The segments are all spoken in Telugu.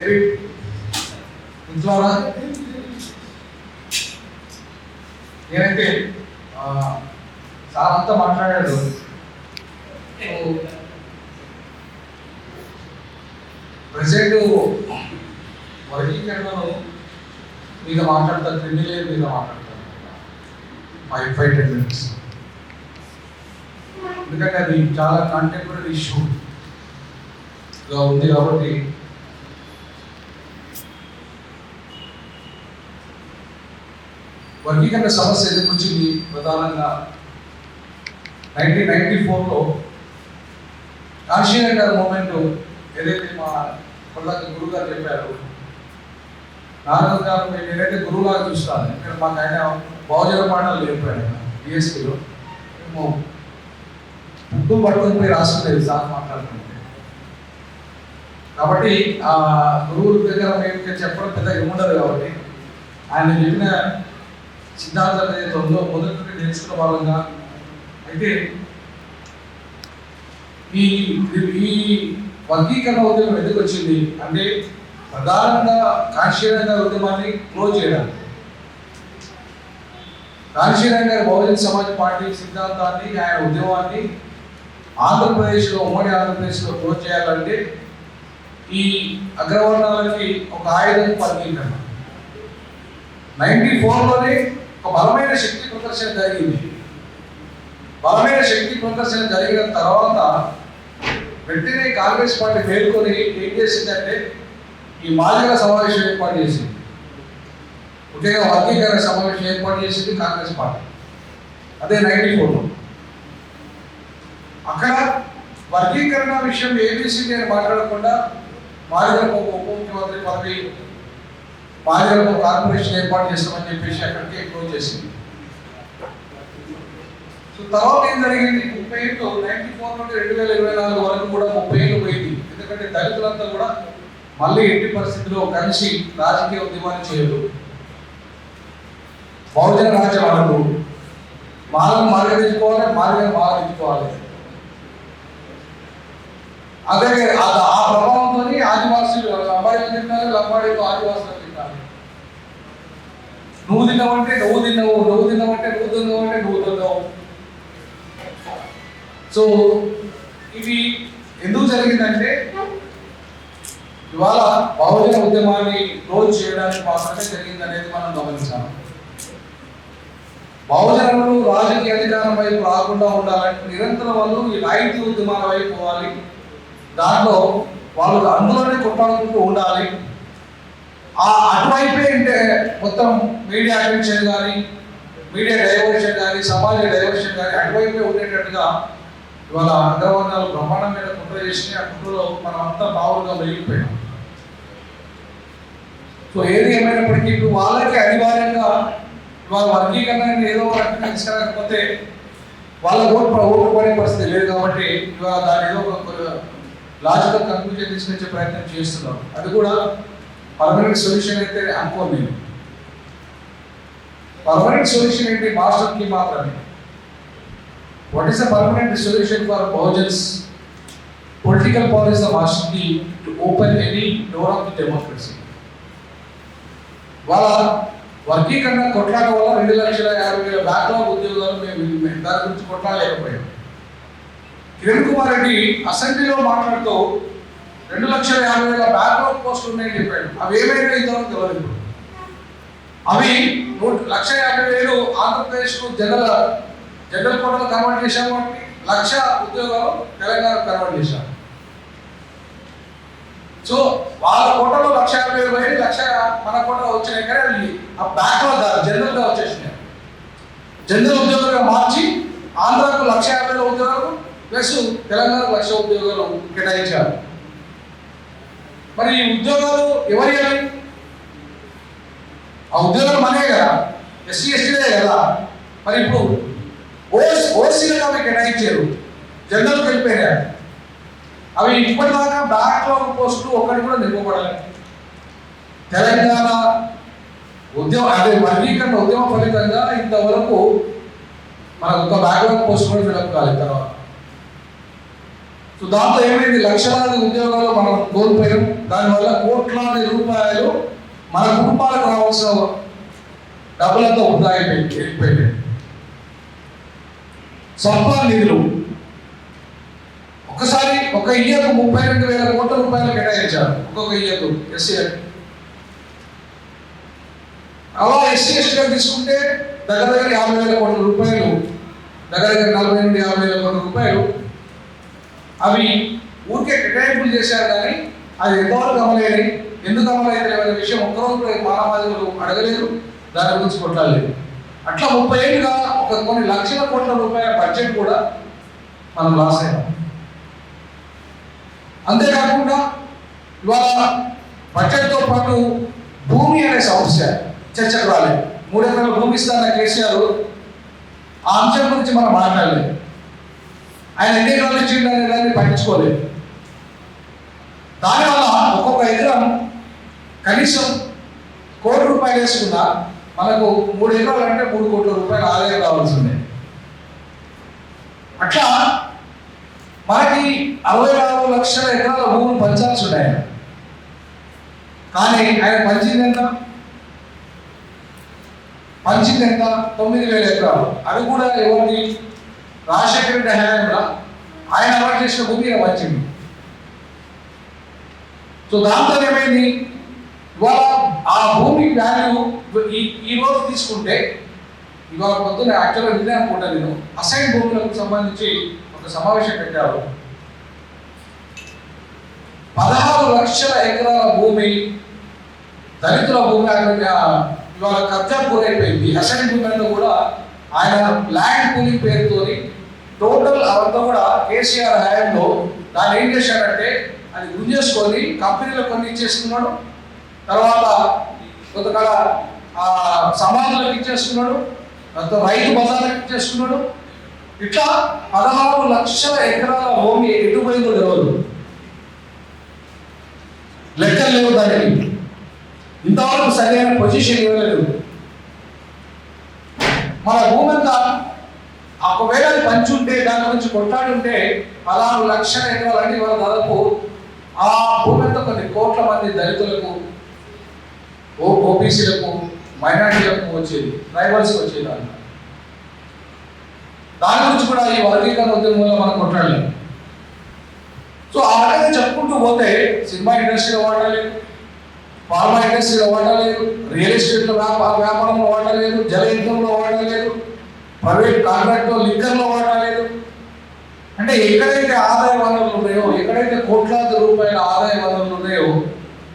రిపీట్ ఇంట్లో నేనైతే సార్ అంతా మాట్లాడాడు. ప్రజెంట్ వర్గీకరణలో మీద మాట్లాడతారు, క్రిమినల్ మీద మాట్లాడతారు 5-10 minutes. ఎందుకంటే అది చాలా కాంటెంపరీ ఇష్యూగా ఉంది కాబట్టి వర్గీకరణ సమస్య ఎందుకు వచ్చింది? ప్రధానంగా 1994లో కాశీనాథ్ గారి మూమెంట్ ఏదైతే మా కొల్లాకి గురువు గారు చెప్పారు, నారాయణ గారు మేము ఏదైతే గురువులాగా చూస్తాను, ఇక్కడ మాకు ఆయన బహుజన పాఠాలు చెప్పాడు బిఎస్పీలో. మేము బుక్కులు పట్టుకొని పోయి రాసుకోలేదు సార్ మాట్లాడుతుంటే. కాబట్టి ఆ గురువుల దగ్గర మేము చెప్పడం పెద్దగా ఏముండదు కాబట్టి ఆయన చెప్పిన సిద్ధాంతాలు ఏదైతే ఉందో మొదటి నుండి నేర్చుకున్న వాళ్ళంగా అయితే ఈ వర్గీకరణ ఉద్యమం ఎందుకు వచ్చింది అంటే ప్రధానంగా కాశీనాథ్ గారి ఉద్యమాన్ని క్లోజ్ చేయడానికి. కాశీనాథ్ గారి బహుజన సమాజ్ పార్టీ సిద్ధాంతాన్ని, ఆయన ఉద్యమాన్ని ఆంధ్రప్రదేశ్లో, ఉమ్మడి ఆంధ్రప్రదేశ్లో క్లోజ్ చేయాలంటే ఈ అగ్రవర్ణాలకి ఒక ఆయుధం వర్గీకరణ. 94లోనే ఒక బలమైన శక్తి ప్రదర్శన జరిగింది. బలమైన శక్తి ప్రదర్శన జరిగిన తర్వాత వెంటనే కాంగ్రెస్ పార్టీ మేల్కొని ఏం చేసిందంటే ఈ మాదిగల సమావేశం ఏర్పాటు చేసింది. ముఖ్యంగా వర్గీకరణ సమావేశం ఏర్పాటు చేసింది కాంగ్రెస్ పార్టీ. అదే 94లో. అక్కడ వర్గీకరణ విషయం ఏబిసిడి అని మాట్లాడకుండా మాదిగలకు ఒక ఉప ముఖ్యమంత్రి పదవి, మాదిగలకు కార్పొరేషన్ ఏర్పాటు చేస్తామని చెప్పేసి అక్కడికి క్లోజ్ చేసింది. సో తర్వాత ఏం జరిగింది? 30 ఏళ్ళు 94 నుండి 2024 వరకు కూడా 30 ఏళ్ళు పోయింది. ఎందుకంటే దళితులంతా కూడా మళ్ళీ ఎట్టి పరిస్థితుల్లో కలిసి రాజకీయ ఉద్యమాన్ని చేయరు, బహుజన రాజ్యం అనరు, మాలను మార్గదించుకోవాలి, మార్గాన్ని మార్గదించుకోవాలి. అదే ఆ ప్రభావంతో ఆదివాసులు లంబాడీలు తింటారు, లంబాడీలు ఆదివాసులు తింటారు. నువ్వు తిన్నావంటే నువ్వు తిన్నావు, నువ్వు తిన్నావంటే నువ్వు తిన్నావంటే నువ్వు తిన్నావు. సో ఇది ఎందుకు జరిగిందంటే ఇవాళ బహుజన ఉద్యమాన్ని క్లోజ్ చేయడానికి మాత్రమే జరిగింది అనేది మనం గమనించాలి. బహుజనులు రాజకీయ అధికారం వైపు రాకుండా ఉండాలంటే నిరంతరం వాళ్ళు ఈ రాయితీ ఉద్యమాల వైపు పోవాలి. దాంట్లో వాళ్ళు అందులోనే కొట్లాడుకుంటూ ఉండాలి. ఆ అటువైపే అంటే మొత్తం మీడియా అటెన్షన్ కానీ, మీడియా డైవర్షన్ కానీ, సమాజ డైవర్షన్ కానీ అటువైపే ఉండేటట్టుగా ఇవాళ అగ్రవర్ణాలు బ్రహ్మాండమైన కుట్ర చేసి ఆ కుట్రలో మనం అంతా బావులుగా వెలిగిపోయాం. సో ఏది ఏమైనప్పటికీ ఇప్పుడు వాళ్ళకి అనివార్యంగా ఇవాళ వర్గీకరణ ఏదో రకంగా తీసుకురాకపోతే వాళ్ళ ఓటు పడే పరిస్థితి లేదు కాబట్టి ఇవాళ దాని ఏదో ఒక లాజికల్ కన్క్లూజన్ తీసుకొచ్చే ప్రయత్నం చేస్తున్నాం. అది కూడా పర్మనెంట్ సొల్యూషన్ అయితే అనుకోను నేను. పర్మనెంట్ సొల్యూషన్ ఏంటి? మాస్టర్ కీ మాత్రమే. What is the permanent solution for Bahujans? Political power is the master key to open any door of the democracy. వాళ్ళ వర్గీకరణ కొట్లాట వల్ల 2,50,000 బ్యాక్లాగ్ ఉద్యోగాలు మేము దాని గురించి కొట్లాడలేకపోయాం. కిరణ్ కుమార్ రెడ్డి అసెంబ్లీలో మాట్లాడుతూ 2,50,000 బ్యాక్లాగ్ పోస్టులు ఉన్నాయని చెప్పాడు. అవి ఏమైనా ఇంతవరకు తెలియదు. అవి 1,50,000 ఆంధ్రప్రదేశ్కు జనరల్ కోటలో కన్వర్ట్ చేశాం కాబట్టి 1,00,000 ఉద్యోగాలు తెలంగాణకు కన్వర్ట్ చేశాం. సో వాళ్ళ కోటలో 1,50,000 పోయి 1,00,000 మన కోటలో వచ్చినాయి. కానీ అవి ఆ బ్యాక్లాగ్ జనరల్గా వచ్చేసినాయి. జనరల్ ఉద్యోగాలుగా మార్చి ఆంధ్రాకు 1,50,000 ఉద్యోగాలు ప్లస్ తెలంగాణకు 1,00,000 ఉద్యోగాలు కేటాయించారు. మరి ఈ ఉద్యోగాలు ఎవరి? ఆ ఉద్యోగాలు మనే కదా, ఎస్సీ ఎస్టీలే కదా. మరి ఇప్పుడు ఓసీలుగా అవి కేటాయించారు, జనరల్కి వెళ్ళిపోయారు. అవి ఇప్పటిదాకా బ్యాక్లాగ్ పోస్టులు ఒక్కటి కూడా నింపబడలేదు. తెలంగాణ ఉద్యమం అదే వర్గీకరణ ఉద్యమ ఫలితంగా ఇంతవరకు మనకు ఒక బ్యాక్లాగ్ పోస్ట్ కూడా ఫిల్అప్ కాలేదు. తర్వాత సో దాంతో ఏమైంది, లక్షలాది ఉద్యోగాలు మనం కోల్పోయాం. దానివల్ల కోట్లాది రూపాయలు మన కుటుంబాలకు రావాల్సిన డబ్బులతో వృధా వెళ్ళిపోయింది. స్వల్ప నిధులు ఒకసారి ఒక ఇయర్కు 32,000 కోట్ల రూపాయలు కేటాయించారు ఒక్కొక్క ఇయర్కు ఎస్సీ. అలా ఎస్సీ ఎస్టీగా తీసుకుంటే దగ్గర 50,000 కోట్ల రూపాయలు, దగ్గర 48-50,000 కోట్ల రూపాయలు అవి ఊరికే కేటాయింపులు చేశారు. కానీ అది ఎంతవరకు అమలయ్యాయి, ఎందుకు అమలైతే అనే విషయం ఒక్కరోజు మానవాదులు అడగలేదు, దాని గురించి కొట్లాడలేదు. అట్లా 30 ఏళ్ళుగా కొన్ని లక్షల కోట్ల రూపాయల బడ్జెట్ కూడా మనం లాస్ అయ్యాం. అంతేకాకుండా ఇవాళ బడ్జెట్తో పాటు భూమి అనే సమస్య చర్చకు రాలేదు. 3 ఎకరాల భూమి ఇస్తాన కేసీఆర్ ఆ అంశం గురించి మనం మాట్లాడలేదు. ఆయన ఎన్ని ఎకరాలు ఇచ్చిండు అనే దాన్ని పట్టించుకోలేదు. దానివల్ల ఒక్కొక్క ఎకరం కనీసం ₹1 కోటి వేసుకున్నా మనకు 3 ఎకరాలు అంటే 3 కోట్ల రూపాయల ఆదాయం రావాల్సి ఉంది. అట్లా మనకి 64 లక్షల ఎకరాల భూములు పంచాల్సి ఉన్నాయి. కానీ ఆయన పంచింది ఎంత? 9,000 ఎకరాలు. అవి కూడా ఎవరిని, రాజశేఖర రెడ్డి హయాంలో ఆయన అలవాటు చేసిన భూమి పంచింది. సో దాంతో ఏమైంది, ఇవాళ ఆ భూమి వాల్యూ ఈ రోజు తీసుకుంటే, ఇవాళ పొద్దున్న యాక్చువల్గా నిన్నే అనుకుంటా నేను అసైన్ భూములకు సంబంధించి ఒక సమావేశం పెట్టారు. 16 లక్షల ఎకరాల భూమి దళితుల భూమి ఇవాళ కబ్జా పూరైపోయింది. అసైన్ భూమి కూడా ఆయన ల్యాండ్ పూలింగ్ పేరుతో టోటల్ అవంతా కూడా కేసీఆర్ హయాంలో దాన్ని ఏం చేశాడంటే అది గుంజేసుకొని కంపెనీలకు కొన్ని ఇచ్చేసుకున్నాడు, తర్వాత కొంతకాల సమాజాలకు ఇచ్చేసుకున్నాడు, రైతు బజార్లకు ఇచ్చేసుకున్నాడు. ఇట్లా 16 లక్షల ఎకరాల భూమి ఎటుపోయిందో తెలియదు, లెక్కలు లేవు దానికి. ఇంతవరకు సరైన పొజిషన్ ఇవ్వలేదు. మన భూమి అంతా ఒకవేళ అది పంచి ఉంటే, దాని గురించి కొట్లాడి ఉంటే 16 లక్షల ఎకరాలని ఇవాళ దాదాపు ఆ భూమి అంతా కొన్ని కోట్ల మంది దళితులకు, ఓబీసీలకు, మైనారిటీలకు వచ్చేది, ట్రైబల్స్కి వచ్చేది. దాని గురించి కూడా ఈ వర్గీకరణ ఉద్యమంలో మనం కొట్లాడలేము. సో ఆ రకంగా చెప్పుకుంటూ పోతే సినిమా ఇండస్ట్రీలో వాడలేదు, ఫార్మా ఇండస్ట్రీలో వాడలేదు, రియల్ ఎస్టేట్లో వ్యాపారంలో వాడలేదు, జలయంత్రంలో వాడలేదు, ప్రైవేట్ కాంట్రాక్ట్లో లిక్కర్లో వాడలేదు. అంటే ఎక్కడైతే ఆదాయ వనరులు ఉన్నాయో, ఎక్కడైతే కోట్లాది రూపాయల ఆదాయ వనరులు ఉన్నాయో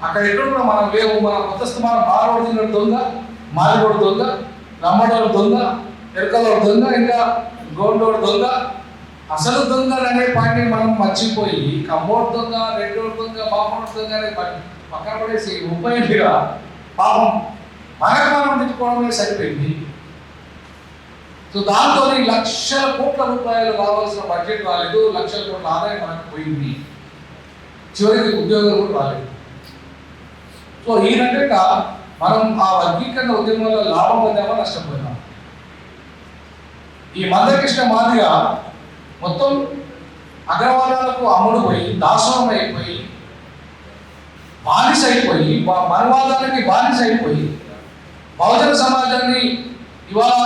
అక్కడ ఎక్కడ మనం లేవు. మన కొత్తస్థమానం మారోడు తిన్న దొంగ, మారిగోడు దొంగ, రమ్మడోడు దొంగ, ఎరకలోడు దొంగ, ఇంకా గోండోడు దొంగ. అసలు దొంగలు అనే పాటిని మనం మర్చిపోయి కమ్మోడు దొంగ, రెడ్డోడు దొంగ, బాపనోడు దొంగ అనే పక్కన పడేసి 30 ఏళ్ళుగా పాపం మనకు మనం తిట్టుకోవడమే సరిపోయింది. సో దాంతో లక్షల కోట్ల రూపాయలు రావాల్సిన బడ్జెట్ రాలేదు, లక్షల కోట్ల ఆదాయం మనకు పోయింది, చివరికి ఉద్యోగాలు కూడా రాలేదు. సో ఈ రకంగా మనం ఆ వర్గీకరణ ఉద్యమంలో లాభం పొందామో నష్టపోయినాం. ఈ మందకృష్ణ మాదిగా మొత్తం అగ్రవాదాలకు అమ్ముడు పోయి, దాసోహం అయిపోయి, బానిస అయిపోయి, మనవాదానికి బానిస అయిపోయి, బహుజన సమాజాన్ని ఇవాళ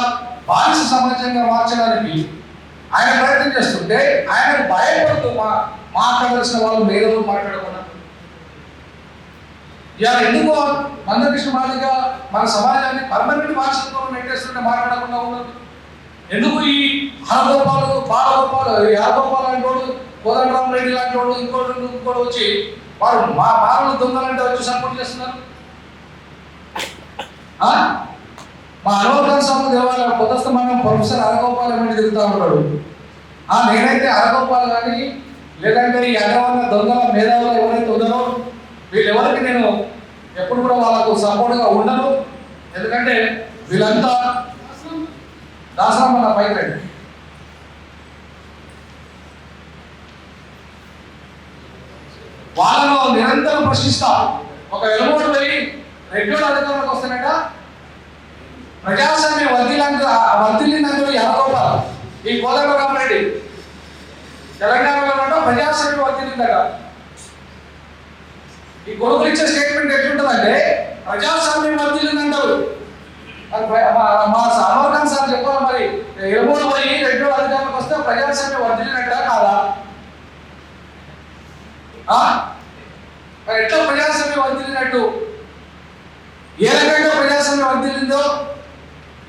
బానిస సమాజంగా మార్చడానికి ఆయన ప్రయత్నం చేస్తుంటే ఆయనకు భయపడుతూ మాట్లాడాల్సిన వాళ్ళు మేధలో మాట్లాడకుండా ఇవాళ ఎందుకో మందకృష్ణ మాదిగా మన సమాజాన్ని పర్మనెంట్ వారసత్వం నెట్టేస్తుంటే మాట్లాడకుండా ఉన్నారు. ఎందుకు ఈ హరగోపాలు, బాలగోపాలు, యాదగోపాల్ లాంటి వాడు, కోదండరామరెడ్డి లాంటి వాడు, ఇంకోటి వచ్చి వారు మా బాలలు దొంగలంటే వచ్చి సపోర్ట్ చేస్తున్నారు? మా అరవై స్వామి దేవాలయం కొత్తస్థమానం ప్రొఫెసర్ హరగోపాల్ ఏమని తిరుగుతూ ఉంటాడు. నేనైతే హరగోపాల్ కానీ లేదంటే ఈ అగ్రవర్ణ దొంగల మేధావులు ఎవరైతే ఉన్నారో వీళ్ళెవరికి నేను ఎప్పుడు కూడా వాళ్ళకు సపోర్ట్గా ఉండను. ఎందుకంటే వీళ్ళంతా దాసరాం మన పైకి రండి. వాళ్ళను నిరంతరం ప్రశ్నిస్తా. ఒక ఎలుమోడు పోయి రెడ్డి అధికారంలోకి వస్తానట, ప్రజాస్వామ్యం వర్ధిల్లినందుకు యాదగోపాల్, ఈ కోదండరామరెడ్డి తెలంగాణలో ప్రజాస్వామ్యం వర్తిల్లిందట. ఈ కొడుకులు ఇచ్చే స్టేట్మెంట్ ఎట్లుంటుందంటే ప్రజాస్వామ్యం వర్తిల్లిందంటారు. మా అమర్ ఖాన్ సార్ చెప్పాలి, మరి ఎరుమూరు పోయి రెండో అధికారులకు వస్తే ప్రజాస్వామ్యం వర్తిల్లినట్ట కాదా? ఎట్లా ప్రజాస్వామ్యం వర్తిల్లినట్టు? ఏ రకంగా ప్రజాస్వామ్యం వర్తిల్లిందో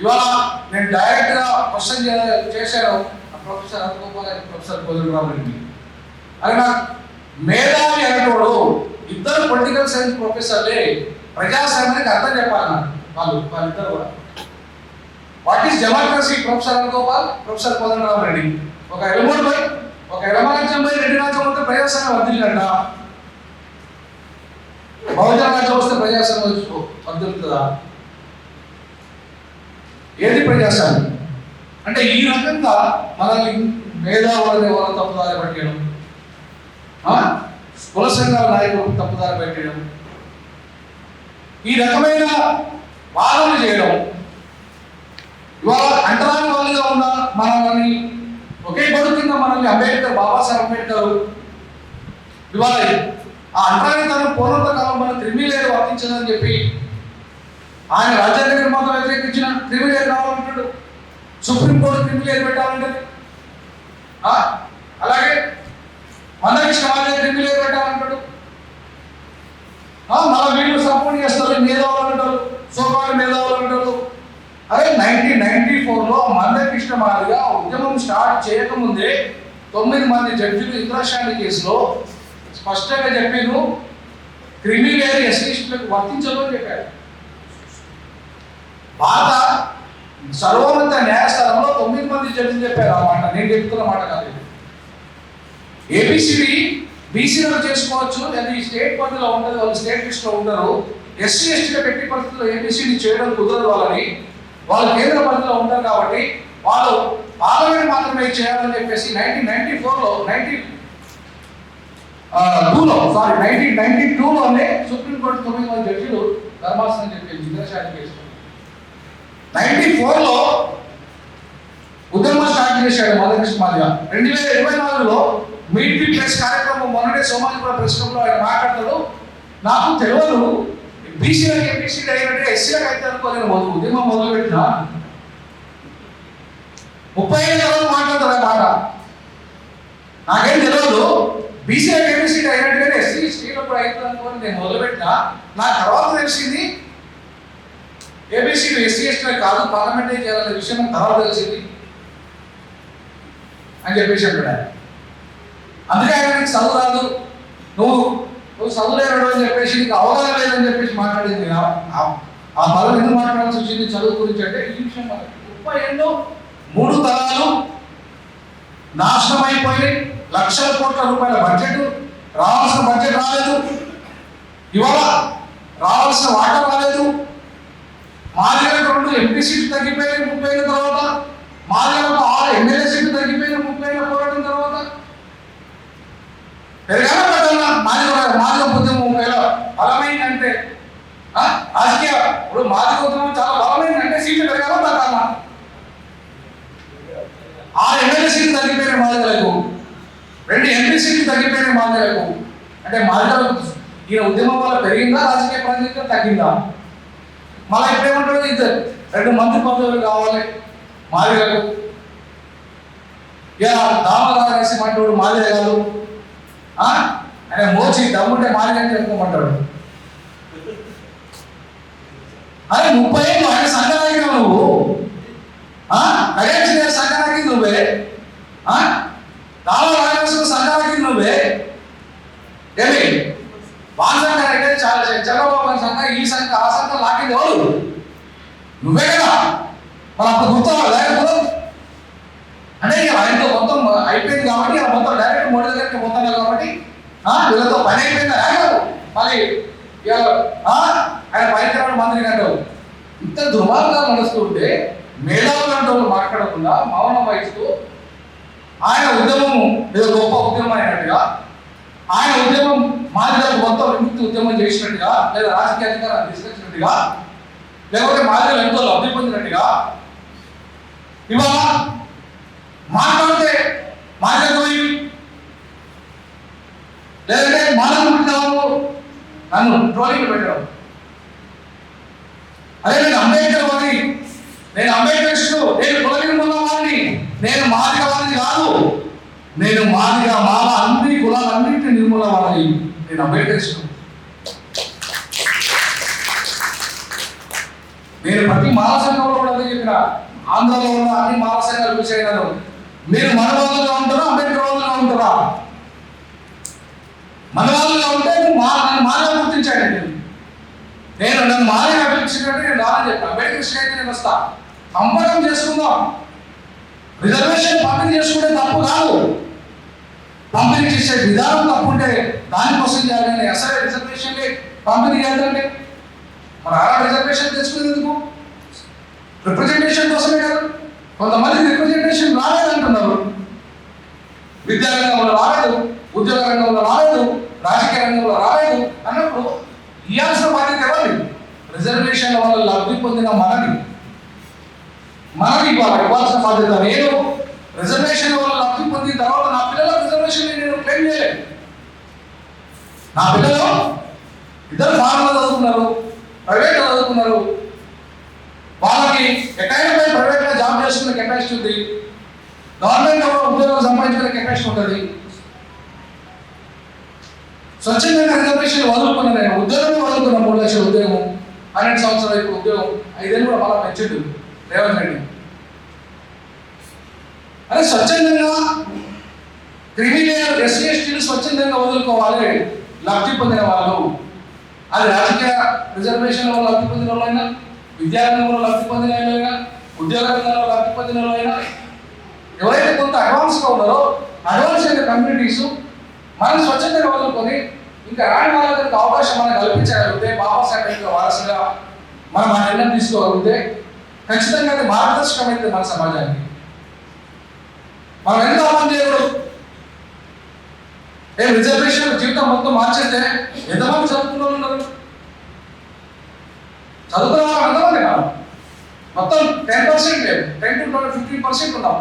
ఇవాళ నేను డైరెక్ట్ గా క్వశ్చన్ చేశాను ప్రొఫెసర్ అనుకోవాలి, ప్రొఫెసర్ కోదండరామ్ రెడ్డి. అది నాకు మేధావి అనేటోడు, ఇద్దరు పొలిటికల్ సైన్స్ ప్రొఫెసర్లే ప్రజాస్వామ్యానికి అర్థం చెప్పాలి వాళ్ళిద్దరు కూడా. What is democracy? ప్రొఫెసర్ అనుకోపాల్, ప్రొఫెసర్ కోదండరామ్ రెడ్డి. ఒక ఎలమూరు పోయి, ఒక ఎలమరాజ్యం పోయి రెడ్డి రాజ్యం వస్తే ప్రజాస్వామ్యం వర్తిల్లంట, బహుజన రాజ్యం వస్తే ప్రజాస్వామ్యం వర్తిల్లుతుందా? ఏది ప్రజాస్వామ్యం అంటే? ఈ రకంగా మనల్ని మేధావులని వాళ్ళ తప్పుదారి పెట్టడం, కుల సంఘాల నాయకులు తప్పుదారి పెట్టడం, ఈ రకమైన వాదనలు చేయడం, ఇవాళ అంటరాని వాళ్ళుగా ఉన్న మనల్ని ఒకే గొడుగు కింద మనల్ని అంబేద్కర్, బాబాసాహెబ్ అంబేద్కర్ ఇవాళ ఆ అంటరానితనం పూర్వంత కాలం మన క్రిమిలేరు వర్తించదని చెప్పి ఆయన రాజ్యాంగ నిర్మాణం వ్యతిరేకించిన క్రిమిలేరు కావాలంటాడు, సుప్రీంకోర్టు క్రిమిలేరు పెట్టాలంటది. అలాగే మందకృష్ణ మాదిగ క్రిమిలేరు పెట్టాలంటాడు. మన వీళ్ళు సపోర్ట్ చేస్తారు, మేధావులు అంటారు, సోమాలి మేధావులు అంటారు. అరే 1994లో మందకృష్ణ మాదిగ ఉద్యమం స్టార్ట్ చేయకముందే 9 మంది జడ్జిలు ఇంద్రశాంతి కేసులో స్పష్టంగా చెప్పారు, క్రిమిలేరు ఎస్సీలకు వర్తించదు అని చెప్పారు. భారత సర్వోన్నత న్యాయస్థానంలో 9 మంది జడ్జిలు చెప్పారు ఆ మాట. నేను చెప్తున్న మాట కాదు. ఏబిసిడి బీసీలో చేసుకోవచ్చు, అది స్టేట్ పరిధిలో ఉంటుంది, వాళ్ళు స్టేట్ లిస్ట్ లో ఉండరు. ఎస్సీ ఎస్టీలో పెట్టి పరిస్థితుల్లో ఏబిసిడి చేయడం కుదరదు వాళ్ళని, వాళ్ళు కేంద్ర పరిధిలో ఉంటారు కాబట్టి వాళ్ళు పార్లమెంట్ మాత్రమే చేయాలని చెప్పేసి 1992లోనే సుప్రీంకోర్టు 9 మంది జడ్జిలు ధర్మాసనం చెప్పింది ఇంద్రశాంతి కేసు. 94లో ఉద్యమం స్టార్ట్ చేశాడు మందకృష్ణ మాదిగ. 2024లో మీట్ ది ప్రెస్ కార్యక్రమం మొన్ననే సోమాజిగూడ ప్రెస్ క్లబ్ లో ఆయన మాట్లాడతాడు, నాకు తెలియదు బీసీలకు ఎంపీసీలు అయినట్టే ఎస్సీలకు అయితే అనుకోలేను, ఉద్యమం మొదలు పెట్టిన 30 ఏళ్ళ తర్వాత మాట్లాడతాడు ఆ మాట. నాకేం తెలియదు, బీసీలకు ఎంపీసీలు అయినట్టుగానే ఎస్సీ స్టీలో కూడా అవుతుంది అనుకోని నేను మొదలుపెట్టిన, నాకు తర్వాత తెలిసింది ఏబీసీలు ఎస్సీ ఎస్టీలు కాదు పార్లమెంటే చేయాలనే విషయం తర్వాత తెలిసింది అని చెప్పేసి అంటాడు. అందుకే ఆయనకి చదువు రాదు, నువ్వు చదువులేడు అని చెప్పేసి నీకు అవగాహన లేదని చెప్పేసి మాట్లాడింది. ఆ పదం ఎందుకు మాట్లాడాల్సి వచ్చింది చదువు గురించి అంటే ఈ విషయం 30 ఏళ్ళు 3 తరాలు నాశనం అయిపోయి లక్షల కోట్ల రూపాయల బడ్జెట్, రావాల్సిన బడ్జెట్ రాలేదు, ఇవాళ రావాల్సిన వాటా రాలేదు. మాదిగలకు 2 ఎంపీ సీట్లు తగ్గిపోయినాయి 30 ఏళ్ళ తర్వాత, మాదిగలకు 6 ఎమ్మెల్యే సీట్లు తగ్గిపోయినాయి 30 ఏళ్ళ పోరాటం తర్వాత. పెరగాల పట్టాల మాదిగ ఉద్యమం 30 ఏళ్ళ బలమైందంటే రాజకీయ ఇప్పుడు మాదిగ ఉద్యమం చాలా బలమైందంటే సీట్లు పెరగాల తగ్గాల. 6 ఎమ్మెల్యే సీట్లు తగ్గిపోయినాయి మాదిగలకు, 2 ఎంపీ సీట్లు తగ్గిపోయినాయి మాదిగలకు. అంటే మాదిగలకు ఈయన ఉద్యమం వల్ల పెరిగిందా రాజకీయ ప్రాతినిధ్యం తగ్గిందా? మళ్ళీ ఇప్పుడేమంటాడు, 2 మంత్రి పదవులు కావాలి మాదిగలకు. ఇలా దామోదర అనేసి మంటోడు మాదిగ కాదు, ఆయన మోచి దమ్ముంటే మాదిగ అని చెప్పుకోమంటాడు. అరే 30 ఏళ్ళు ఆయన సంఘనాయకుడు నువ్వు, కళ్యాణ్ సంఘనాయకుడు నువ్వే, దామోదర సంఘనాయకుడు నువ్వే. ఏమి బాగా అయితే చాలా చంద్రబాబు సంఘ, ఈ సంఘ, ఆ సంఘ లాంటిది ఎవరు? నువ్వే కదా. మరి అప్పుడు గుర్తు లేకపోతే అంటే ఆయనతో మొత్తం అయిపోయింది కాబట్టి మొత్తం డైరెక్ట్ మోడీ దగ్గరికి పోతాను కాబట్టి వీళ్ళతో పని అయిపోయిందా? మళ్ళీ ఆయన పనికిరాడు మంత్రి అంటావు. ఇంత దుర్మార్గాలు నడుస్తుంటే మేధావులు అంటే మాట్లాడకుండా మౌనం వహిస్తూ ఆయన ఉద్యమం ఏదో గొప్ప ఉద్యమం అయినట్టుగా, ఆయన ఉద్యమం మాదిగలకు మొత్తం విముక్తి ఉద్యమం చేసినట్టుగా, లేదా రాజకీయ అధికారాన్ని తీసుకొచ్చినట్టుగా, లేకపోతే మాదిగలు ఎంతో లబ్ధి పొందినట్టుగా ఇవాళ మాట్లాడితే మాదిగ లేదంటే మానవ పుట్టినవాళ్ళు నన్ను ట్రోలింగ్ పెట్టడం. అదే నేను అంబేద్కర్ వాడిని, నేను అంబేద్కరిస్టు, నేను కుల నిర్మూలన వాడిని, నేను మాదిగ వాడిని కాదు, నేను మాదిగ మాల అన్ని కులాలన్నింటినీ నిర్మూలన వాడిని, నేను అంబేద్కరిస్టు. నేను ప్రతి మాల సంఘంలో కూడా అదే చెప్పిన, ఆంధ్రలో ఉన్న అన్ని మాల సంఘాలు పిలిచేయను, మీరు మన వాళ్ళుగా ఉంటారా అంబేద్కర్ వాళ్ళుగా ఉంటారా? మన వాళ్ళుగా ఉంటే నన్ను మాదిగా గుర్తించాడు. నేను నన్ను మాదిగా పిలిచినట్టు నేను రాని చెప్పాను. అంబేద్కర్ అయితే నేను వస్తా, సంపర్కం చేసుకుందాం. రిజర్వేషన్ పంపిణీ చేసుకుంటే తప్పు కాదు, పంపిణీ చేసే విధానం తప్పు ఉంటే దానికోసం చేయాలని. అసలు రిజర్వేషన్ పంపిణీ చేయాలంటే మన రిజర్వేషన్ తెచ్చుకునేందుకు రిప్రజెంటేషన్ కోసమే కదా. కొంతమంది రిప్రజెంటేషన్ రాలేదంటున్నారు, విద్యారంగంలో రాలేదు, ఉద్యోగ రంగంలో రాలేదు, రాజకీయ రంగంలో రాలేదు అన్నప్పుడు ఇవ్వాల్సిన బాధ్యత ఎవరి? రిజర్వేషన్ వల్ల లబ్ధి పొందిన మనకి ఇవ్వాల్సిన బాధ్యత. నేను రిజర్వేషన్ వల్ల లబ్ధి పొందిన తర్వాత నా పిల్లల రిజర్వేషన్ నేను క్లెయిమ్ చేయలేదు. నా పిల్లలు ఇద్దరు ఫార్మర్లు చదువుకున్నారు, ప్రైవేట్ చదువుకున్నారు, వాళ్ళకి ఎక్కడైనా ప్రైవేట్ గా జాబ్ చేసుకునే కెపాసిటీ ఉంది, గవర్నమెంట్ ఉద్యోగాలు సంపాదించుకునే కెపాసిటీ ఉంటుంది. స్వచ్ఛందంగా రిజర్వేషన్ వదులుకున్నా, నేను ఉద్యోగమే వదులుకున్నా. 3 లక్షల ఉద్యోగం, 12 సంవత్సరాల ఇప్పుడు ఉద్యోగం, 5 ఏళ్ళు కూడా మళ్ళా పెంచుడు రేవంత్ రెడ్డి. అదే స్వచ్ఛందంగా క్రిమినల్ ఎస్సీ ఎస్టీలు స్వచ్ఛందంగా వదులుకోవాలి లబ్ధి పొందిన వాళ్ళు. అది రాజకీయ రిజర్వేషన్ వల్ల లబ్ధి పొందిన వాళ్ళైనా, విద్యారంగంలో లబ్ధి పొందిన వాళ్ళైనా, ఉద్యోగ రంగంలో లబ్ధి పొందిన వాళ్ళైనా, ఎవరైతే కొంత అడ్వాన్స్గా ఉన్నారో అడ్వాన్స్ అయిన కమ్యూనిటీస్ మనం స్వచ్ఛందంగా వదులుకొని ఇంకా రాని వాళ్ళకి అవకాశం మనం కల్పించగలిగితే, బాబాసాహెబ్ వారసుగా మనం ఆ నిర్ణయం తీసుకోగలిగితే ఖచ్చితంగా అది మార్గదర్శకమైంది మన సమాజానికి. మనం ఎంత అమలు చేయకూడదు. రిజర్వేషన్ జీవితం మొత్తం మార్చేస్తే ఎంతమంది చదువుకున్న వాళ్ళు ఉన్నారు? చదువుకున్న వాళ్ళు ఎంతమంది కాదు, మొత్తం 10% లేదు, 10 to 15% ఉన్నాం.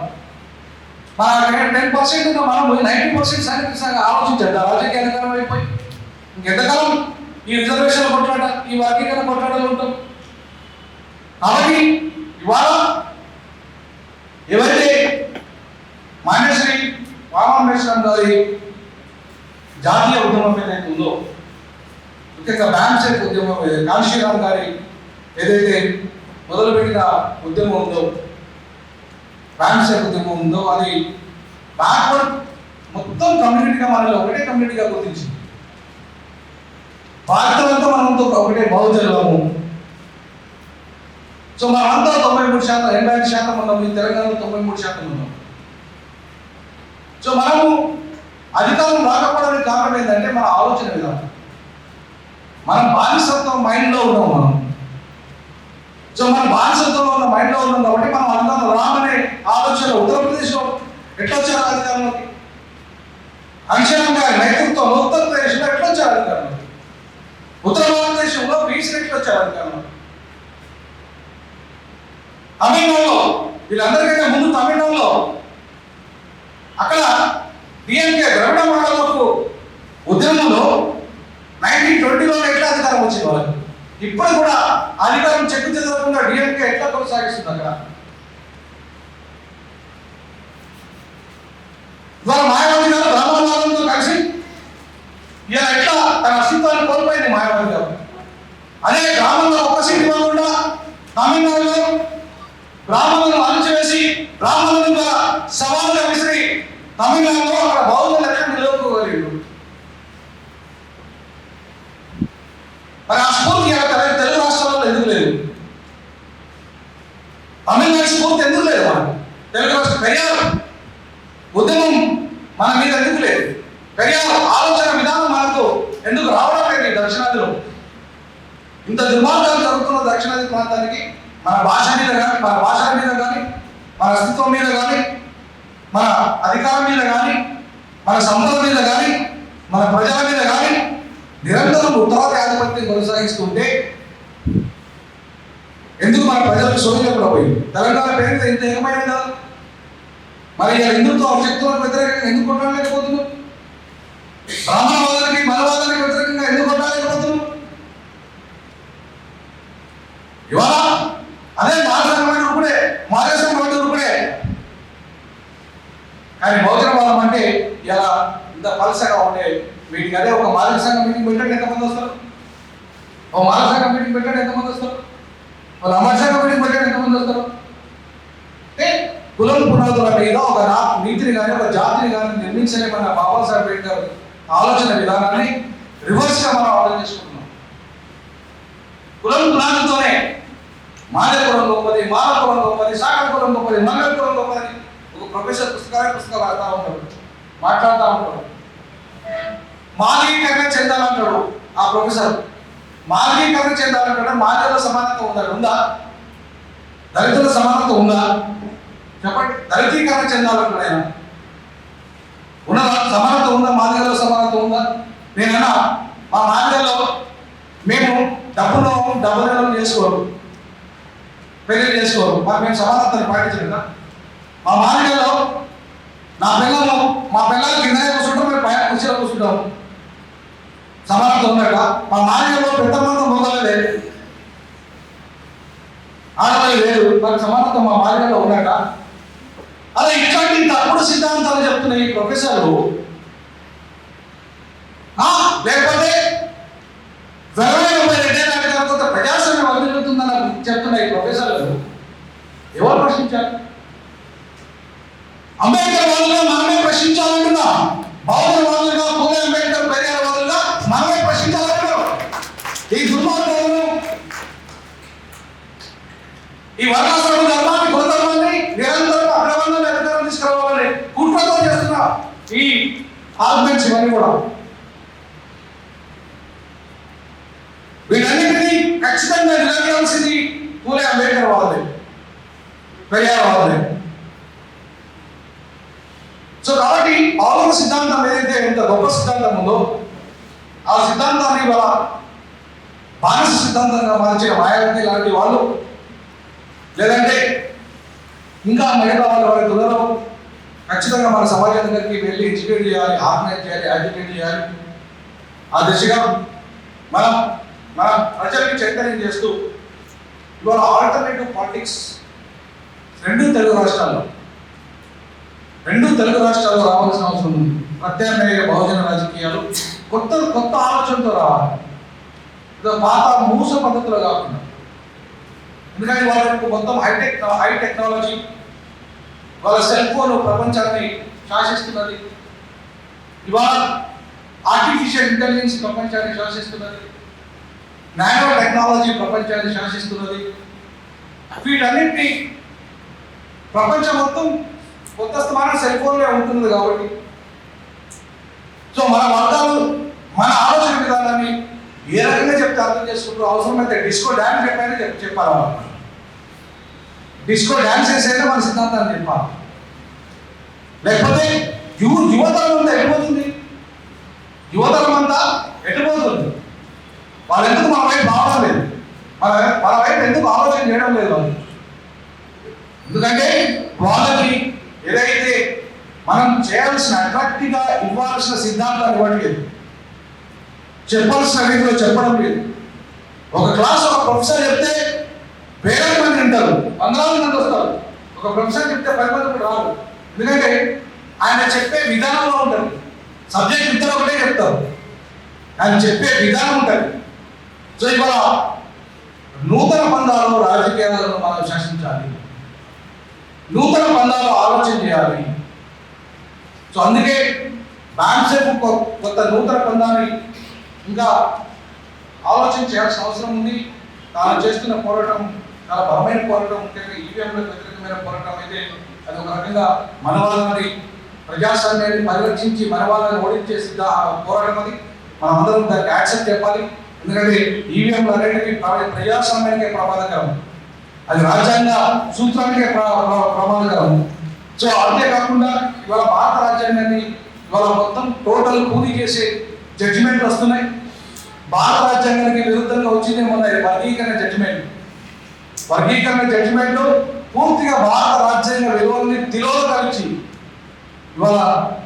మన 10% ఉన్న మనం 90% సంగతి ఆలోచించండి. రాజకీయ అధికారం అయిపోయి ఇంకెంతకాలం ఈ రిజర్వేషన్ కొట్లాట, ఈ వర్గీకరణ కొట్లాటలు ఉంటాం. కాబట్టి ఇవాళ ఎవరైతే మాన్యశ్రీ వామేశ్వరం గారి జాతీయ ఉద్యమం ఏదైతే ఉందో, ముఖ్యంగా బ్యాన్సెట్ ఉద్యమం, కాళీశ్రీరామ్ గారి ఏదైతే మొదలుపెట్టిన ఉద్యమం ఉందో, బ్యాన్సెట్ ఉద్యమం ఉందో, అది బ్యాక్వర్డ్ మొత్తం కమ్యూనిటీగా మనలో ఒకటే కమ్యూనిటీగా గుర్తించింది. భారతంతో మనతో ఒకటే బహుజనులము. సో మనమంతా 93%, 85% ఉన్నాం. ఈ తెలంగాణలో 93% ఉన్నాం. సో మనము అధికారం రాకపోవడానికి కారణం ఏంటంటే మన ఆలోచన విధానం. మనం బానిసత్వం మైండ్లో ఉన్నాం. మనం బానిసత్వంలో ఉన్న మైండ్లో ఉన్నాం కాబట్టి మనం అధికారం రామనే ఆలోచన. ఉత్తరప్రదేశ్లో ఎట్లా వచ్చారు అధికారంలోకి? అంశం గారి నేతృత్వంలో ఉత్తరప్రదేశ్లో ఎట్లా వచ్చారు అధికారంలో? ఉత్తర భారతదేశంలో బీసీ ఎట్లా వచ్చారు అధికారంలో? తమిళనాడులో, వీళ్ళందరికంటే ముందు తమిళనాడులో అక్కడ డిఎంకే ద్రవిడ మండలకు ఉద్యమంలో 1920లో ఎట్లా అధికారం వచ్చింది వాళ్ళకి. ఇప్పుడు కూడా అధికారం చెక్కు చెదరకుండా డిఎంకే ఎట్లా కొనసాగిస్తుంది అక్కడ. ఇవాళ మాయావతి గారు రామనాథంతో కలిసి ఇలా ఎట్లా తన అస్తిత్వాన్ని కోల్పోయింది మాయావతి గారు. అదే గ్రామంలో ఒక్క సీటు ఇవ్వకుండా తమిళనాడులో బ్రాహ్మణులను అణచివేసి బ్రాహ్మణుల సవాలుగా విసిరి తమిళనాడులో అక్కడ బౌద్ధ లక్ష్యం నిలుపుకోగలిగాడు. మరి ఆ స్ఫూర్తి తెలుగు రాష్ట్రాల్లో ఎందుకు లేదు? తమిళనాడు స్ఫూర్తి ఎందుకు లేదు? మనకు తెలుగు రాష్ట్ర పెరియార్ ఉద్యమం మన మీద ఎందుకు లేదు? పెరియార్ ఆలోచన విధానం మనకు ఎందుకు రావడం లేదు? దక్షిణాదిలో ఇంత దుర్మార్గాలు జరుగుతున్న దక్షిణాది ప్రాంతానికి మన భాష మీద కానీ, మన భాషల మీద కానీ, మన అస్తిత్వం మీద కానీ, మన అధికారం మీద కానీ, మన సంపద మీద కానీ, మన ప్రజల మీద కానీ నిరంతరం ఉత్తరాది ఆధిపత్యం కొనసాగిస్తుంటే ఎందుకు మన ప్రజలకు సోయకుండా పోయింది? తెలంగాణ పేరుతో ఇంత ఏకమైనది కదా. మరి హిందుత్వ శక్తులకు వ్యతిరేకంగా ఎందుకు కొట్టలేకపోతున్నాం? బ్రాహ్మణవాదానికి మనవాదానికి వ్యతిరేకంగా ఎందుకు కొట్టాలేకపోతున్నాం? ఇవాళ అదే మానసంగమైన ఉరుకుడే, మానసంగమైన ఉరుకుడే. కానీ బహుజనవాదం అంటే ఇలా ఇంత పలసగా ఉండే మీటింగ్. అదే ఒక మానవ సంఘం మీటింగ్ పెట్టండి ఎంతమంది వస్తారు? ఒక మానవ సంఘం మీటింగ్ పెట్టండి ఎంతమంది వస్తారు? ఒక అమర సంఘం మీటింగ్ పెట్టండి ఎంతమంది వస్తారు? అంటే కులం పునాదుల మీద ఒక నీతిని కానీ ఒక జాతిని కానీ నిర్మించలేమన్న బాబాసాహెబ్ అంబేద్కర్ ఆలోచన విధానాన్ని రివర్స్ గా మనం ఆలోచన చేసుకుంటున్నాం. కులం పునాదులతోనే మానవ కులం గొప్పది, మానవ కులం గొప్పది, శాఖ కులం గొప్పది, మంగళ కులం గొప్పది. ఒక ప్రొఫెసర్ పుస్తకాలు రాస్తా ఉంటాడు, మాట్లాడుతూ ఉంటాడు. మానవీకరణ చెందాలంటాడు ఆ ప్రొఫెసర్. మానవీకరణ చెందాలంటాడు. మానవుల సమానత ఉందా? దళితుల సమానత ఉందా? చెప్పండి. దళితీకరణ చెందాలంటాడు ఆయన. ఉన్నదా? సమానత ఉందా? మాదిగలో సమానత ఉందా? నేనన్నా మా మాదిగలో మేము డబ్బులను చేసుకోరు, పెళ్లి చేసుకోరు, మరి మేము సమానతను పాటించలేదా? మా మాదిగలో మా పిల్లలు కిందనే కూర్చుంటాం, మేము పైన కుర్చీలో కూర్చుంటాము. సమానత ఉన్నట? మా మాదిగలో పెద్ద మందం మొదలు లేదు, ఆడవాళ్ళు లేదు, మరి సమానత మా మాదిగలో ఉన్నట? అలా ఇట్లాంటి తప్పుడు సిద్ధాంతాలు చెప్తున్న ఈ ప్రొఫెసర్లు, లేకపోతే 2032 నాటి తర్వాత ప్రజాస్వామ్యం అభివృద్ధి చెప్తున్న ఈ ప్రొఫెసర్లు ఎవరు ప్రశ్నించారు? అంబేద్కర్ వాళ్ళుగా మనమే ప్రశ్నించాలంటున్నా, బౌద్ధ వాళ్ళుగా, పూలే అంబేద్కర్ పెరియార్ వాళ్ళుగా మనమే ప్రశ్నించాలంటున్నాం. ఈ దుర్మార్గాలను, ఈ వర్ణాశ్రమ ధర్మాన్ని, కుల ధర్మాన్ని నిరంతరం అగ్రవర్ణం ఎదుగుదల తీసుకురావాలని కుట్రతో చేస్తున్నా ఈ ఆర్గ్యుమెంట్స్ ఇవన్నీ కూడా. వీటన్నిటినీ ఖచ్చితంగా నిలదీయాల్సింది పూలే అంబేద్కర్ వాళ్ళే, పెరియార్ వాళ్ళే. సో కాబట్టి ఆలోచన సిద్ధాంతం ఏదైతే ఎంత గొప్ప సిద్ధాంతం ఉందో ఆ సిద్ధాంతాన్ని వాళ్ళ బానిస సిద్ధాంతంగా మార్చిన మాయావతి లాంటి వాళ్ళు, లేదంటే ఇంకా మిగతా వాళ్ళు ఎవరైతే ఉన్నారో ఖచ్చితంగా మన సమాజం దగ్గరికి వెళ్ళి ఎడ్యుకేట్ చేయాలి, ఆర్గనైజ్ చేయాలి, అడ్యుకేట్ చేయాలి. ఆ దిశగా మనం ప్రజల్ని చైతన్యం చేస్తూ ఇవాళ ఆల్టర్నేటివ్ పాలిటిక్స్ రెండు తెలుగు రాష్ట్రాల్లో రావాల్సిన అవసరం ఉంది. ప్రత్యామ్నాయ బహుజన రాజకీయాలు కొత్త ఆలోచనతో రావాలి, పాత మూస పద్ధతిలో కాకుండా. ఎందుకంటే వాళ్ళకు మొత్తం హై టెక్నాలజీ, వాళ్ళ సెల్ ఫోన్ ప్రపంచాన్ని శాసిస్తున్నది. ఇవాళ ఆర్టిఫిషియల్ ఇంటెలిజెన్స్ ప్రపంచాన్ని శాసిస్తున్నది, నానో టెక్నాలజీ ప్రపంచాన్ని శాసిస్తున్నది. వీటన్నింటినీ ప్రపంచం మొత్తం కొత్త స్థానం సెల్ ఫోన్లో ఉంటుంది కాబట్టి, సో మన వర్గాలు మన ఆలోచన విధానాన్ని ఏ రకంగా చెప్తే అర్థం చేసుకుంటూ అవసరమైతే డిస్కో డ్యాన్స్ చెప్పైనా చెప్పాలి. డిస్కో డ్యాన్స్ వేసైనా మన సిద్ధాంతాన్ని చెప్పాలి. లేకపోతే యువతరం అంతా ఎటుపోతుంది? యువతరం అంతా ఎటుపోతుంది? వాళ్ళు ఎందుకు మన వైపు రావడం లేదు, మన వైపు ఎందుకు ఆలోచన చేయడం లేదు వాళ్ళు? ఎందుకంటే వాళ్ళకి ఏదైతే మనం చేయాల్సిన అట్రాక్టివ్గా ఇవ్వాల్సిన సిద్ధాంతాన్ని ఇవ్వట్లేదు, చెప్పాల్సిన రీతిలో చెప్పడం లేదు. ఒక క్లాస్ ఒక ప్రొఫెసర్ చెప్తే వేరే మంది వింటారు, వందలాది మంది వస్తారు. ఒక ప్రొఫెసర్ చెప్తే 10 మంది కూడా రాదు. ఎందుకంటే ఆయన చెప్పే విధానంలో ఉంటుంది. సబ్జెక్ట్ ఇద్దరు ఒకటే చెప్తారు, ఆయన చెప్పే విధానం ఉంటుంది. సో ఇవాళ నూతన పందాలు రాజకీయాలను మనం శాసించాలి, నూతన పందాలు ఆలోచన చేయాలి. సో అందుకే బ్యాంక్సేపు కొత్త నూతన పందాన్ని ఇంకా ఆలోచన చేయాల్సిన అవసరం ఉంది. తాను చేస్తున్న పోరాటం చాలా బలమైన పోరాటం, ముఖ్యంగా ఈవీఎంలకు వ్యతిరేకమైన పోరాటం అయితే అది ఒక రకంగా మనవాళ్ళని, ప్రజాస్వామ్యాన్ని పరిరక్షించి మనవాళ్ళని ఓడించే పోరాటం. అది మనం అందరం దానికి యాక్సెప్ట్ చెప్పాలి. ఎందుకంటే ఈవీఎంలు అనేటివి ప్రజాస్వామ్యానికే ప్రమాదకరం, అది రాజ్యాంగ సూత్రానికే ప్రమాదకరం. సో అంతేకాకుండా ఇవాళ భారత రాజ్యాంగాన్ని ఇవాళ మొత్తం టోటల్ పూర్తి చేసే జడ్జిమెంట్లు వస్తున్నాయి. భారత రాజ్యాంగానికి విరుద్ధంగా వచ్చింది మొన్న వర్గీకరణ జడ్జిమెంట్లు పూర్తిగా భారత రాజ్యాంగ విలువల్ని తిలోదకరించి ఇవాళ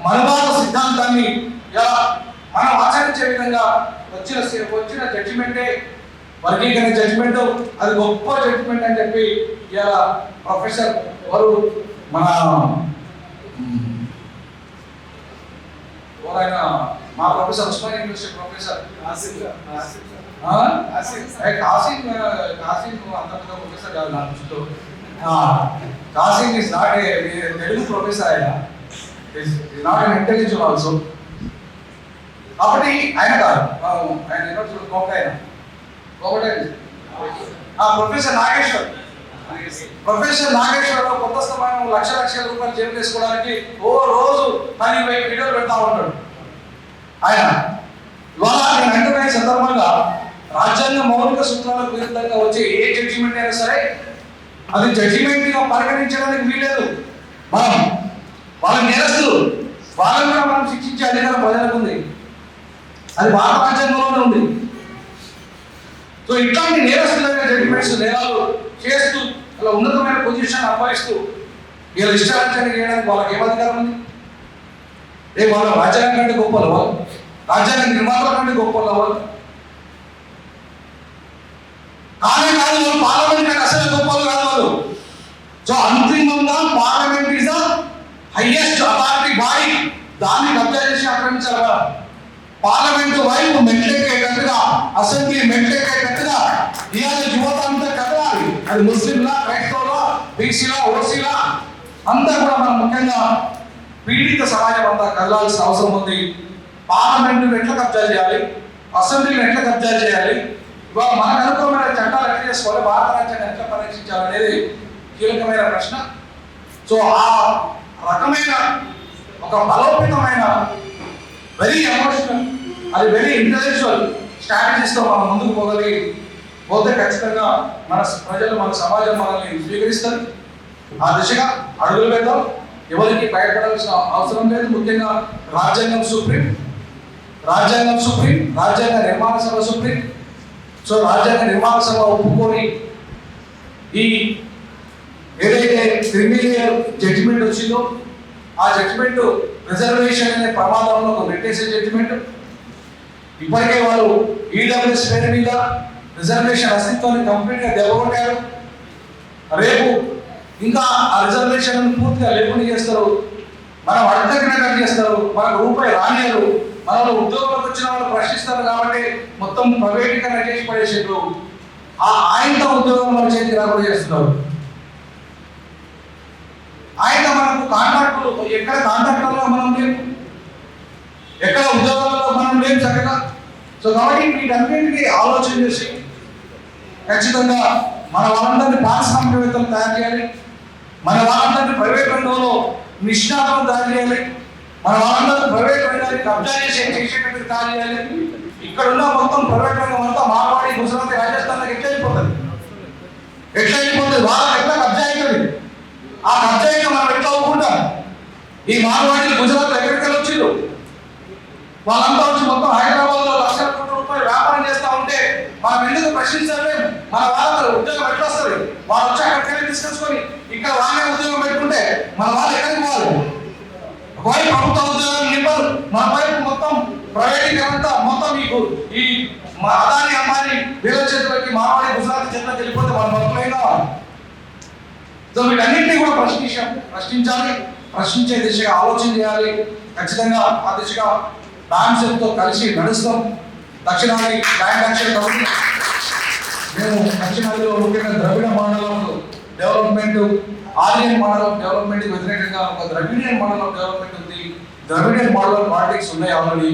మనవాద సిద్ధాంతాన్ని ఇలా మనం ఆచరించే విధంగా వచ్చిన జడ్జిమెంటే వర్గీకరణ జడ్జిమెంట్, అది గొప్ప జడ్జిమెంట్ అని చెప్పి ఇలా ప్రొఫెసర్ వారు మన ఎవరైనా మా professor Osmania university professor Kasim అంత ప్రొఫెసర్ కాదు నా దృష్టిలో. Kasim is not a Telugu professor, ఆయన is not an intelligent also. కాబట్టి ఆయన కాదు, ఆయన యూనివర్సిటీ గొప్ప ఆయన ప్రొఫెసర్ నాగేశ్వర్. ప్రొఫెసర్ నాగేశ్వరరావు కొత్త స్థానం లక్షల రూపాయలు జేబు చేసుకోవడానికి రోజు 10-20 వీడియోలు పెడతా ఉంటాడు. ఆయన ఇవాళ నేను అంటున్న సందర్భంగా రాజ్యాంగ మౌలిక సూత్రాలకు విరుద్ధంగా వచ్చే ఏ జడ్జిమెంట్ అయినా సరే అది జడ్జిమెంట్ గా పరిగణించడానికి వీలేదు. మనం వాళ్ళ నేరస్తులు, వాళ్ళని కూడా మనం శిక్షించే అధికారం ప్రజలకు ఉంది. అది భారత రాజ్యాంగంలోనే ఉంది. సో ఇట్లాంటి నేరస్తులైన జడ్జిమెంట్స్ నేరాలు చేస్తూ అలా ఉన్నతమైన పొజిషన్ అప్పాయిస్తూ వీళ్ళ ఇష్టారాజ్యాన్ని చేయడానికి వాళ్ళకి ఏం అధికారం ఉంది? వాళ్ళ రాజ్యాంగం కంటే గొప్పలు, వాళ్ళు రాజ్యాంగ నిర్మాతల కంటే గొప్పలు వాళ్ళు కాదు. వాళ్ళు పార్లమెంట్ కంటే అసలు గొప్పలు కాదు వాళ్ళు. సో అంతిమంగా parliament is the highest authority body. దాన్ని కబ్జా చేసి ఆక్రమించాలి కదా. పార్లమెంట్ వైపు మెట్లెక్కేటట్టుగా, అసెంబ్లీ మెట్లెక్కేటట్టుగా ఇవాళ యువత అంతా కదలాలి. అది ముస్లింలా, క్రైస్తవులా, బీసీలా, ఓసీలా అంతా కూడా మనం ముఖ్యంగా పీడిత సమాజం అంతా కదలాల్సిన అవసరం ఉంది. పార్లమెంట్ ఎట్లా కబ్జా చేయాలి, అసెంబ్లీని ఎట్లా కబ్జా చేయాలి, ఇవాళ మనకు అనుకూలమైన చట్టాలు ఎట్లా చేసుకోవాలి, భారత రాజ్యాంగం ఎట్లా పరీక్షించాలి అనేది కీలకమైన ప్రశ్న. సో ఆ రకమైన ఒక బలోపేతమైన వెరీ ఎమోషనల్, అది వెరీ ఇంటెలెక్చువల్ స్ట్రాటజీస్తో మనం ముందుకు పోతే ఖచ్చితంగా మన ప్రజలు, మన సమాజం మనల్ని స్వీకరిస్తారు. ఆ దిశగా అడుగులు పెడదాం. ఎవరికి భయపడాల్సిన అవసరం లేదు. ముఖ్యంగా రాజ్యాంగం సుప్రీం, రాజ్యాంగ నిర్మాణ సభ సుప్రీం. సో రాజ్యాంగ నిర్మాణ సభ ఒప్పుకొని ఈ ఏదైతే క్రిమినల్ జడ్జిమెంట్ వచ్చిందో ఆ జడ్జిమెంట్ రిజర్వేషన్ అనే ప్రమాదంలో నెట్టేసే జడ్జిమెంట్. ఇప్పటికే వాళ్ళు ఈడబ్ల్యూఎస్ పేరు మీద రిజర్వేషన్ అస్తిత్వాన్ని కంప్లీట్గా దెబ్బకొట్టారు. రేపు ఇంకా ఆ రిజర్వేషన్ పూర్తిగా లేకుండా చేస్తారు. మనం అర్థగ్రహణ చేస్తారు, మనకు రూపాయి రానియరు. మనలో ఉద్యోగంలోకి వచ్చిన వాళ్ళు ప్రశ్నిస్తారు కాబట్టి మొత్తం ప్రైవేటీకరణ చేసి పడేసారు. ఆయనతో ఉద్యోగం మన చేతికి రాకుండా చేస్తున్నారు. ఆయన మనకు కాంట్రాక్టులు, ఎక్కడ కాంట్రాక్టర్లో మనం లేము, ఎక్కడ ఉద్యోగాల్లో మనం లేము చక్కగా. సో కాబట్టి వీటన్నింటినీ ఆలోచన చేసి ఖచ్చితంగా మన వాళ్ళందరినీ పారిశ్రామికవేత్తలు తయారు చేయాలి. మన వాళ్ళందరినీ ప్రైవేట్ రంగంలో నిష్ణాతులను తయారు చేయాలి. మన వాళ్ళందరూ ప్రైవేట్ రంగాన్ని కబ్జా చేసేటట్టు తయారు చేయాలి. ఇక్కడ ఉన్న మొత్తం ప్రైవేట్ రంగం అంతా మార్వాడి, గుజరాత్, రాజస్థాన్కి ఎట్లా వెళ్ళిపోతుంది? వాళ్ళకి ఎట్లా కబ్జా అవుతుంది? ఆ కబ్జా అయితే మనం ఎట్లా ఒప్పుకుంటాం? ఈ మార్వాడి, గుజరాత్ ఎక్కడికి వచ్చిండు? వాళ్ళంతా వచ్చి మొత్తం హైదరాబాద్ లో లక్షల కోట్ల రూపాయలు వ్యాపారం చేస్తా ఉంటే మనం ఎందుకు ప్రశ్నించలేము? మన వాళ్ళ ఉద్యోగం ఎట్లా వస్తుంది? వాళ్ళు వచ్చి అక్కడికి తీసుకొచ్చుకొని ఇక్కడ వాళ్ళే ఉద్యోగం పెట్టుకుంటే మన వాళ్ళు ఎక్కడికి పోవాలి? ఒకవైపు ప్రభుత్వ ఉద్యోగాలు నింపారు, మన వైపు మొత్తం ప్రైవేటీకరణ మొత్తం మీకు ఈ అదాని, అంబానీ వీళ్ళ చేతులకి, మార్వాడి, గుజరాత్ చేతులకు వెళ్ళిపోతే మన మొత్తం ఏం కావాలి? సో వీటన్నింటినీ కూడా ప్రశ్నించాలి. ప్రశ్నించే దిశగా ఆలోచన చేయాలి. ఖచ్చితంగా ఆ దిశగా బ్యాంక్స్తో కలిసి నడుస్తాం. దక్షిణాది బ్యాంక్ యాక్షన్ కమిటీ, మేము దక్షిణాదిలో ముఖ్యంగా ద్రవిడ మండలం development, Aryan model of development వ్యతిరేకంగా ఒక ద్రవిడియన్ మోడల్ ఆఫ్ డెవలప్మెంట్ ఉంది. ద్రవిడియన్ మోడల్ ఆఫ్ పాలిటిక్స్ ఉన్నాయి ఆల్రెడీ.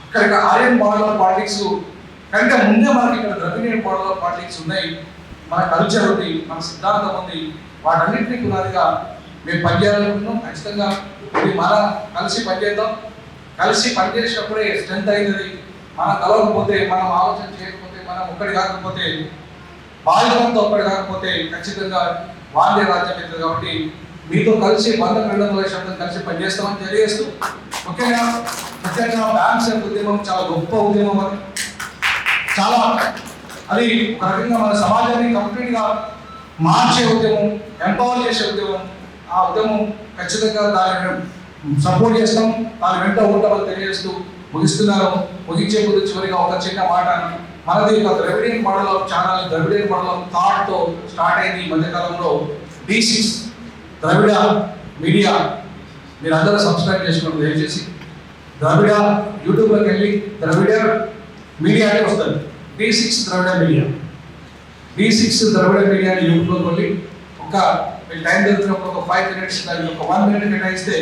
ఇక్కడ ఆర్యన్ మోడల్ ఆఫ్ పాలిటిక్స్ కంటే ముందే మనకి ఇక్కడ ద్రవిడియన్ మోడల్ ఆఫ్ పాలిటిక్స్ ఉన్నాయి. మన కల్చర్ ఉంది, మన సిద్ధాంతం ఉంది. వాటన్నింటినీ పునాదిగా మేము పనిచేయాలనుకుంటున్నాం. ఖచ్చితంగా ఇది మన కలిసి పనిచేద్దాం. కలిసి పనిచేసినప్పుడే స్ట్రెంత్ అవుతుంది. మనం కలవకపోతే, మనం ఆలోచన చేయకపోతే, మనం ఒక్కడి కాకపోతే, బాధ్యతలతో ఒక్కడి కాకపోతే ఖచ్చితంగా వాళ్ళే రాజ్యం అవుతుంది. కాబట్టి మీతో కలిసి 100-200 శాతం కలిసి పనిచేస్తామని తెలియజేస్తూ, ముఖ్యంగా బ్యాంక్స్ ఉద్యమం చాలా గొప్ప ఉద్యమం. అది చాలా, అది ఒక రకంగా మన సమాజాన్ని కంప్లీట్గా మార్చే ఉద్యమం, ఎంపవర్ చేసే ఉద్యమం. ఆ ఉద్యమం ఖచ్చితంగా దాన్ని సపోర్ట్ చేస్తాం, దాని వెంట ఉంటామని తెలియజేస్తూ ముగిస్తున్నాను. ముగించే ముందు చివరిగా ఒక చిన్న మాట, మనది ఒక Dravidian model of channel, Dravidian model of థాట్తో స్టార్ట్ అయింది ఈ మధ్యకాలంలో. D6 ద్రవిడ మీడియా మీరు అందరూ సబ్స్క్రైబ్ చేసుకోండి దయచేసి. ద్రవిడ యూట్యూబ్లోకి వెళ్ళి ద్రవిడ మీడియా అంటే వస్తుంది. D6 ద్రవిడ మీడియా, D6 ద్రవిడ మీడియా యూట్యూబ్లోకి వెళ్ళి ఒక టైం దొరికినప్పుడు ఒక 5 minutes దానికి ఒక 1 minute కేటాయిస్తే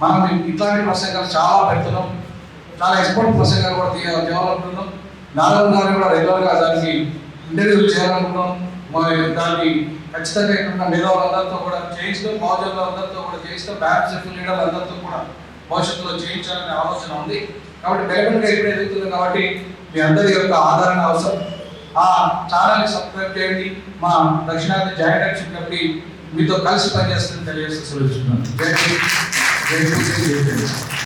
మనం ఇట్లాంటి ప్రసంగాలు చాలా పెడుతున్నాం. చాలా ఎక్స్పర్ట్ ప్రసంగాలు కూడా తేవాలనుకుంటున్నాం. నాలుగు గారు కూడా రెగ్యులర్గా దానికి ఇంటర్వ్యూలు చేయాలనుకుంటున్నాం. దాన్ని ఖచ్చితంగా ఇక్కడ మేధావులందరితో కూడా చేయిస్తాం, మౌజులందరితో కూడా చేయిస్తాం, బ్యాప్స్ లీడర్లందరితో కూడా భవిష్యత్తులో చేయించాలనే ఆలోచన ఉంది. కాబట్టి బెలబెల్గా ఇప్పుడు ఎదుగుతుంది కాబట్టి మీ అందరి యొక్క ఆదరణ అవసరం. ఆ ఛానల్ని సబ్స్క్రైబ్ చేయండి. మా దక్షిణాది జాయింట్ యాక్షన్ కమిటీ మీతో కలిసి పనిచేస్తుందని తెలియజేస్తూ సెలవుస్తున్నాను.